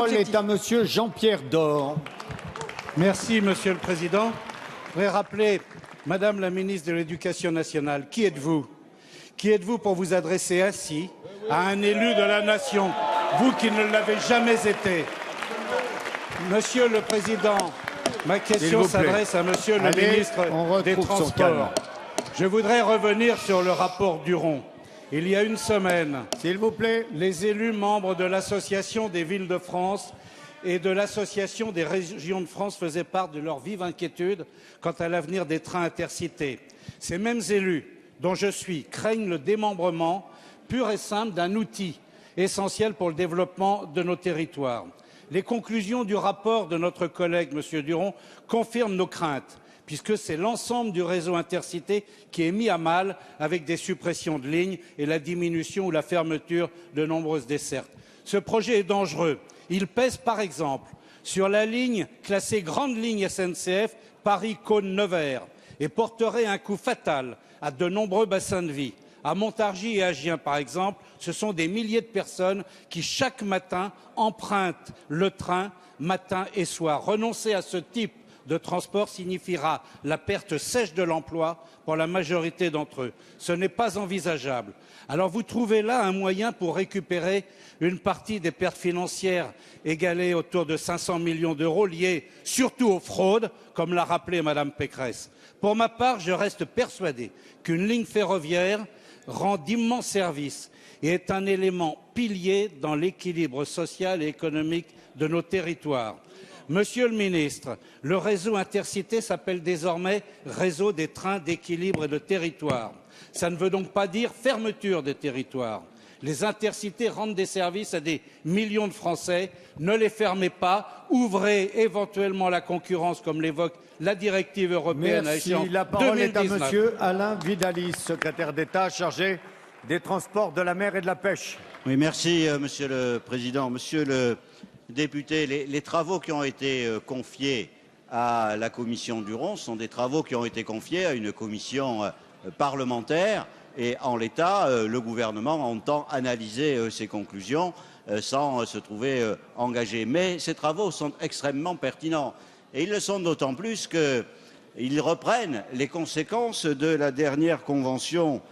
parole est à Monsieur Jean-Pierre Door. Merci, Monsieur le Président. Je voudrais rappeler, Madame la ministre de l'Éducation nationale, qui êtes-vous? Qui êtes-vous pour vous adresser ainsi à un élu de la nation, vous qui ne l'avez jamais été? Monsieur le Président, ma question s'adresse à Monsieur le ministre des Transports. Je voudrais revenir sur le rapport Duron. Il y a une semaine, s'il vous plaît, les élus membres de l'Association des villes de France et de l'Association des régions de France faisaient part de leur vive inquiétude quant à l'avenir des trains intercités. Ces mêmes élus, dont je suis, craignent le démembrement pur et simple d'un outil essentiel pour le développement de nos territoires. Les conclusions du rapport de notre collègue M. Duron confirment nos craintes, puisque c'est l'ensemble du réseau intercité qui est mis à mal avec des suppressions de lignes et la diminution ou la fermeture de nombreuses dessertes. Ce projet est dangereux. Il pèse par exemple sur la ligne classée grande ligne SNCF Paris-Cône-Nevers et porterait un coup fatal à de nombreux bassins de vie. À Montargis et à Gien, par exemple, ce sont des milliers de personnes qui, chaque matin, empruntent le train matin et soir. Renoncer à ce type de transport signifiera la perte sèche de l'emploi pour la majorité d'entre eux. Ce n'est pas envisageable. Alors vous trouvez là un moyen pour récupérer une partie des pertes financières égalées autour de 500 millions d'euros liées surtout aux fraudes, comme l'a rappelé Mme Pécresse. Pour ma part, je reste persuadé qu'une ligne ferroviaire rend d'immenses services et est un élément pilier dans l'équilibre social et économique de nos territoires. Monsieur le ministre, le réseau intercité s'appelle désormais réseau des trains d'équilibre et de territoire. Ça ne veut donc pas dire fermeture des territoires. Les intercités rendent des services à des millions de Français. Ne les fermez pas. Ouvrez éventuellement la concurrence, comme l'évoque la directive européenne à échéance 2019. La parole est à Monsieur Alain Vidalis, secrétaire d'État chargé des transports, de la mer et de la pêche. Oui, merci, Monsieur le Président. Monsieur le député, les travaux qui ont été confiés à la commission Duron sont des travaux qui ont été confiés à une commission parlementaire et en l'état, le gouvernement entend analyser ces conclusions sans se trouver engagé. Mais ces travaux sont extrêmement pertinents et ils le sont d'autant plus qu'ils reprennent les conséquences de la dernière convention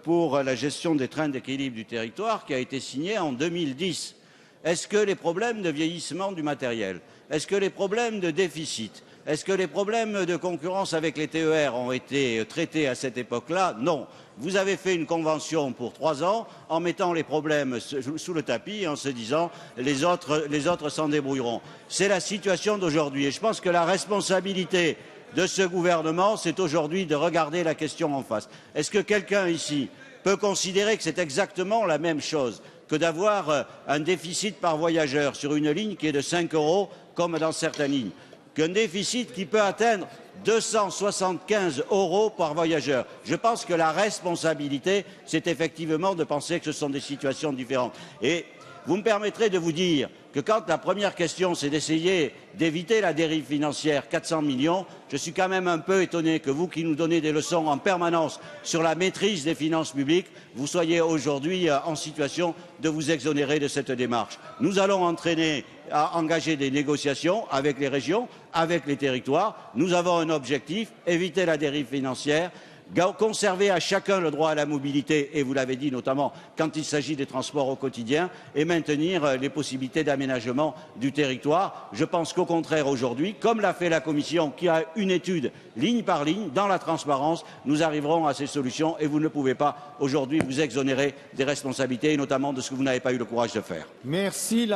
pour la gestion des trains d'équilibre du territoire qui a été signée en 2010. Est-ce que les problèmes de vieillissement du matériel, est-ce que les problèmes de déficit, est-ce que les problèmes de concurrence avec les TER ont été traités à cette époque-là? Non. Vous avez fait une convention pour 3 ans en mettant les problèmes sous le tapis et en se disant les autres s'en débrouilleront. C'est la situation d'aujourd'hui et je pense que la responsabilité de ce gouvernement, c'est aujourd'hui de regarder la question en face. Est-ce que quelqu'un ici peut considérer que c'est exactement la même chose que d'avoir un déficit par voyageur sur une ligne qui est de 5 € comme dans certaines lignes, qu'un déficit qui peut atteindre 275 € par voyageur? Je pense que la responsabilité, c'est effectivement de penser que ce sont des situations différentes. Et vous me permettrez de vous dire que quand la première question, c'est d'essayer d'éviter la dérive financière, 400 millions, je suis quand même un peu étonné que vous qui nous donnez des leçons en permanence sur la maîtrise des finances publiques, vous soyez aujourd'hui en situation de vous exonérer de cette démarche. Nous allons engager des négociations avec les régions, avec les territoires. Nous avons un objectif, éviter la dérive financière, conserver à chacun le droit à la mobilité, et vous l'avez dit notamment quand il s'agit des transports au quotidien, et maintenir les possibilités d'aménagement du territoire. Je pense qu'au contraire aujourd'hui, comme l'a fait la Commission qui a une étude ligne par ligne, dans la transparence, nous arriverons à ces solutions et vous ne pouvez pas aujourd'hui vous exonérer des responsabilités et notamment de ce que vous n'avez pas eu le courage de faire. Merci.